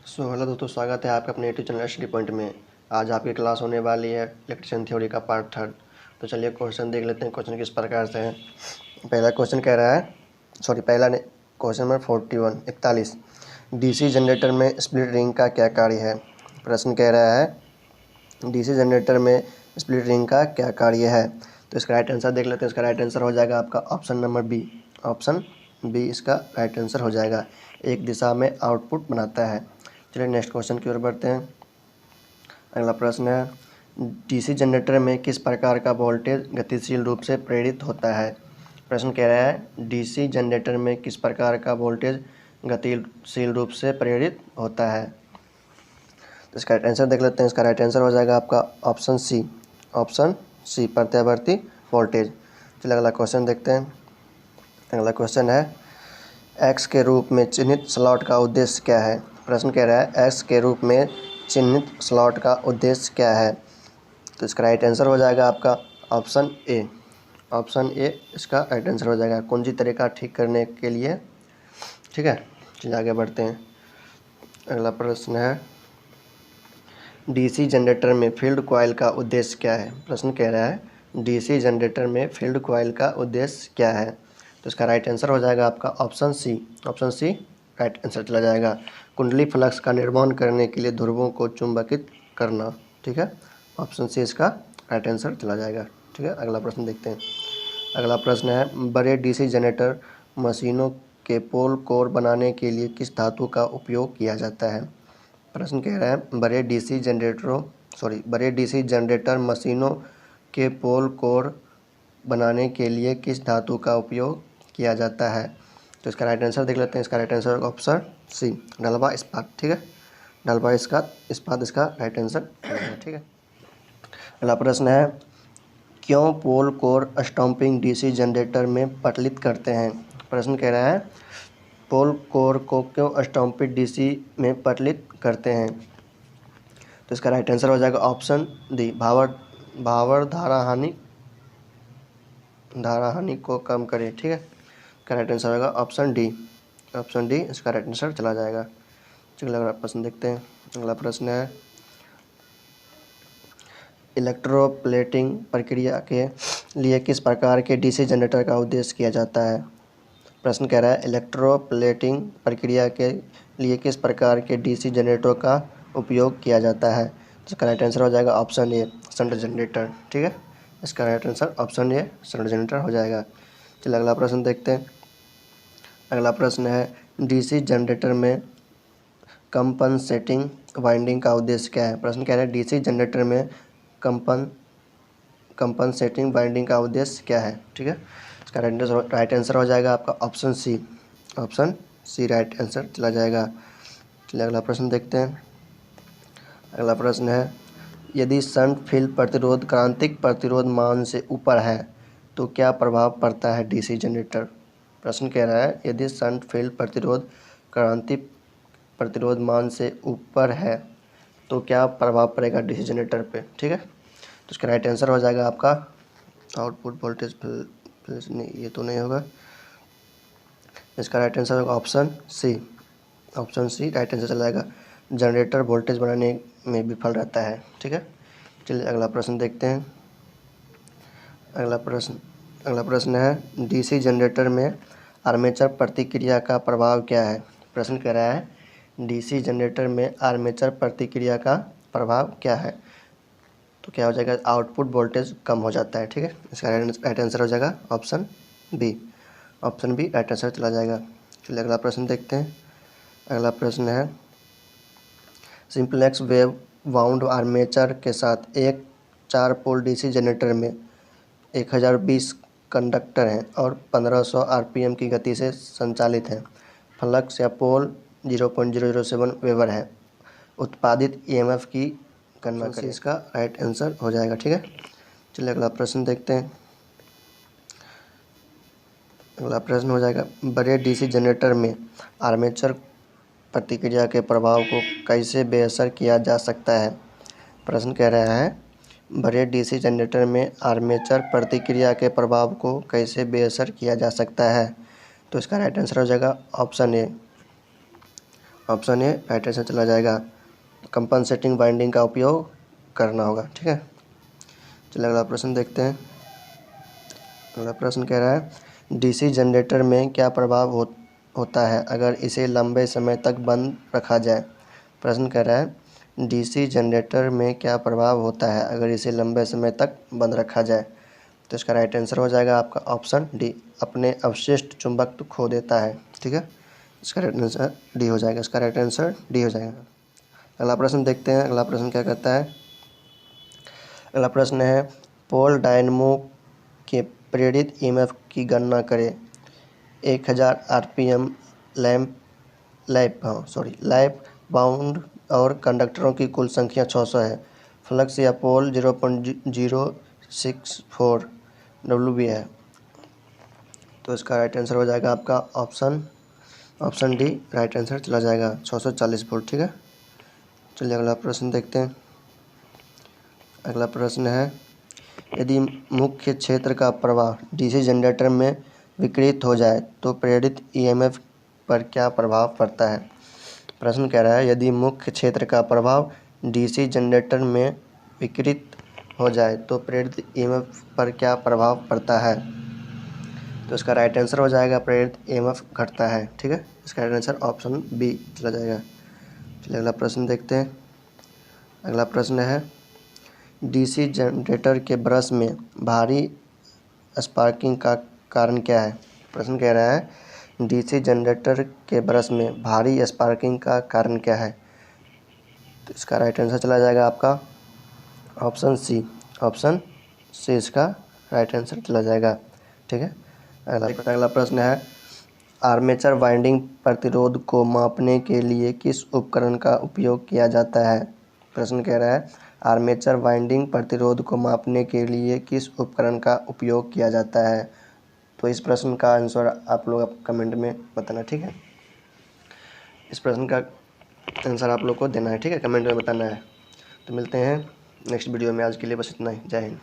Hello दोस्तों, स्वागत है आपका अपने यूट्यूब चैनल स्टडी पॉइंट में। आज आपकी क्लास होने वाली है इलेक्ट्रिशियन थ्योरी का पार्ट थर्ड। तो चलिए क्वेश्चन देख लेते हैं। क्वेश्चन किस प्रकार से है। पहला क्वेश्चन कह रहा है, क्वेश्चन नंबर 41 डीसी जनरेटर में स्प्लिट रिंग का क्या कार्य है। प्रश्न कह रहा है डीसी जनरेटर में स्प्लिट रिंग का क्या कार्य है। तो इसका राइट आंसर देख लेते हैं। इसका राइट आंसर हो जाएगा आपका option number B. Option B इसका राइट आंसर हो जाएगा। एक दिशा में आउटपुट बनाता है। चलिए नेक्स्ट क्वेश्चन की ओर बढ़ते हैं। अगला प्रश्न है डीसी जनरेटर में किस प्रकार का वोल्टेज गतिशील रूप से प्रेरित होता है। प्रश्न कह रहा है डीसी जनरेटर में किस प्रकार का वोल्टेज गतिशील रूप से प्रेरित होता है। तो इसका राइट आंसर देख लेते हैं। इसका राइट आंसर हो जाएगा आपका ऑप्शन सी। ऑप्शन सी प्रत्यावर्ती वोल्टेज। चलिए अगला क्वेश्चन देखते हैं। अगला क्वेश्चन है एक्स के रूप में चिन्हित स्लॉट का उद्देश्य क्या है। प्रश्न कह रहा है एक्स के रूप में चिन्हित स्लॉट का उद्देश्य क्या है। तो इसका राइट आंसर हो जाएगा आपका ऑप्शन ए। ऑप्शन ए इसका राइट आंसर हो जाएगा, कुंजी तरीका ठीक करने के लिए। ठीक है, चलिए आगे बढ़ते हैं। अगला प्रश्न है डीसी जनरेटर में फील्ड कॉइल का उद्देश्य क्या है। प्रश्न कह रहा है डीसी जनरेटर में फील्ड कॉइल का उद्देश्य क्या है। तो इसका राइट आंसर हो जाएगा आपका option C. Option C right answer चला जाएगा। कुंडली फ्लक्स का निर्माण करने के लिए ध्रुवों को चुंबकित करना। ठीक है, ऑप्शन सी इसका राइट आंसर चला जाएगा। ठीक है, अगला प्रश्न देखते हैं। अगला प्रश्न है बड़े डीसी जनरेटर मशीनों के पोल कोर बनाने के लिए किस धातु का उपयोग किया जाता है। प्रश्न कह रहा है बड़े डीसी जनरेटर मशीनों के पोल कोर बनाने के लिए किस धातु का उपयोग किया जाता है। तो इसका राइट आंसर देख लेते हैं। इसका राइट आंसर ऑप्शन सी ढलवा इस्पात। ठीक है, ढलवा इस्पात इसका राइट आंसर है। ठीक है, अगला प्रश्न है क्यों पोल कोर स्टम्पिंग डीसी जनरेटर में पटलित करते हैं। प्रश्न कह रहा है पोल कोर को क्यों स्टम्पिंग डीसी में पटलित करते हैं। तो इसका राइट आंसर हो जाएगा ऑप्शन डी भावर धारा हानि को कम करे। ठीक है, इसका राइट आंसर होगा ऑप्शन डी। ऑप्शन डी इसका राइट आंसर चला जाएगा। चलिए अगला प्रश्न देखते हैं। अगला प्रश्न है इलेक्ट्रोप्लेटिंग प्रक्रिया के लिए किस प्रकार के डीसी जनरेटर का उद्देश्य किया जाता है। प्रश्न कह रहा है इलेक्ट्रोप्लेटिंग प्रक्रिया के लिए किस प्रकार के डीसी जनरेटर का उपयोग किया जाता है। तो इसका राइट आंसर हो जाएगा ऑप्शन ए शंट जनरेटर। ठीक है, इसका right answer option A shunt generator हो जाएगा। चलिए अगला प्रश्न देखते हैं। अगला प्रश्न है डीसी जनरेटर में कंपनसेटिंग वाइंडिंग का उद्देश्य क्या है। प्रश्न कह रहा है डीसी जनरेटर में कंपनसेटिंग वाइंडिंग का उद्देश्य क्या है। ठीक है, इसका राइट आंसर हो जाएगा आपका option C. Option C right answer चला जाएगा। चलिए अगला प्रश्न देखते हैं। अगला प्रश्न है यदि शंट फील्ड प्रतिरोध क्रांतिक प्रतिरोध मान से ऊपर है तो क्या प्रभाव पड़ता है डीसी जनरेटर। प्रश्न कह रहा है यदि शंट फील्ड प्रतिरोध क्रांतिक प्रतिरोध मान से ऊपर है तो क्या प्रभाव पड़ेगा डीसी जनरेटर पे। ठीक है, तो इसका राइट आंसर हो जाएगा आपका आउटपुट वोल्टेज नहीं, ये तो नहीं होगा। इसका राइट आंसर होगा option C. Option C right answer चला जाएगा। जनरेटर वोल्टेज बढ़ाने में विफल रहता है। ठीक है, चलिए अगला प्रश्न देखते हैं। अगला प्रश्न है डीसी जनरेटर में आर्मेचर प्रतिक्रिया का प्रभाव क्या है। प्रश्न कह रहा है डीसी जनरेटर में आर्मेचर प्रतिक्रिया का प्रभाव क्या है। तो क्या हो जाएगा आउटपुट वोल्टेज कम हो जाता है। ठीक है, इसका राइट आंसर हो जाएगा option B. Option B right answer चला जाएगा। चलिए अगला प्रश्न देखते हैं। अगला प्रश्न है सिंपलेक्स वेव वाउंड आर्मेचर के साथ एक 4 पोल डीसी जनरेटर में 1020 कंडक्टर हैं और 1500 आरपीएम की गति से संचालित हैं। फ्लक्स या पोल 0.007 वेबर है। उत्पादित ईएमएफ की गणना करें। इसका राइट आंसर हो जाएगा। ठीक है, चलिए अगला प्रश्न देखते हैं। अगला प्रश्न हो जाएगा बड़े डीसी जनरेटर में आर्मेचर प्रतिक्रिया के प्रभाव को कैसे बेअसर किया जा सकता है। प्रश्न कह रहा है बड़े डीसी जनरेटर में आर्मेचर प्रतिक्रिया के प्रभाव को कैसे बेअसर किया जा सकता है। तो इसका राइट आंसर हो जाएगा option A. Option A right answer चला जाएगा। कंपनसेटिंग वाइंडिंग का उपयोग करना होगा। ठीक है, चलिए अगला प्रश्न देखते हैं। अगला प्रश्न कह रहा है डीसी जनरेटर में क्या प्रभाव होता है अगर इसे लंबे समय तक बंद रखा जाए। प्रश्न कह रहा है डीसी जनरेटर में क्या प्रभाव होता है अगर इसे लंबे समय तक बंद रखा जाए। तो इसका राइट आंसर हो जाएगा आपका ऑप्शन डी, अपने अवशिष्ट चुंबकत्व खो देता है। ठीक है, इसका राइट आंसर डी हो जाएगा। इसका राइट आंसर डी हो जाएगा। अगला प्रश्न देखते हैं। अगला प्रश्न क्या कहता है। अगला प्रश्न है पोल डायनमो के प्रेरित ईएमएफ की गणना करें। 1000 आरपीएम लैप बाउंड और कंडक्टरों की कुल संख्या 600 है। फ्लक्स या पोल 0.064 डब्ल्यूबी है। तो इसका राइट आंसर हो जाएगा आपका ऑप्शन डी राइट आंसर चला जाएगा 640 वोल्ट। ठीक है, चलिए अगला प्रश्न देखते हैं। अगला प्रश्न है यदि मुख्य क्षेत्र का प्रवाह डीसी जनरेटर में विकृत हो जाए तो प्रेरित ईएमएफ पर क्या प्रभाव पड़ता है। प्रश्न कह रहा है यदि मुख्य क्षेत्र का प्रभाव डीसी जनरेटर में विकृत हो जाए तो प्रेरित ईएमएफ पर क्या प्रभाव पड़ता है। तो इसका राइट आंसर हो जाएगा प्रेरित ईएमएफ घटता है। ठीक है, इसका राइट आंसर ऑप्शन बी चला जाएगा। चलिए अगला प्रश्न देखते हैं। अगला प्रश्न है डीसी जनरेटर के ब्रश में भारी स्पार्किंग का कारण क्या है। प्रश्न कह रहा है डीसी जनरेटर के ब्रश में भारी स्पार्किंग का कारण क्या है। तो इसका राइट आंसर चला जाएगा आपका ऑप्शन सी इसका राइट आंसर चला जाएगा। ठीक है, अगला प्रश्न है आर्मेचर वाइंडिंग प्रतिरोध को मापने के लिए किस उपकरण का उपयोग किया जाता है। प्रश्न कह रहा है आर्मेचर वाइंडिंग प्रतिरोध को मापने के लिए किस उपकरण का उपयोग किया जाता है। तो इस प्रश्न का आंसर आप लोग कमेंट में बताना। ठीक है, इस प्रश्न का आंसर आप लोग को देना है। ठीक है, कमेंट में बताना है। तो मिलते हैं नेक्स्ट वीडियो में। आज के लिए बस इतना ही। जय हिंद।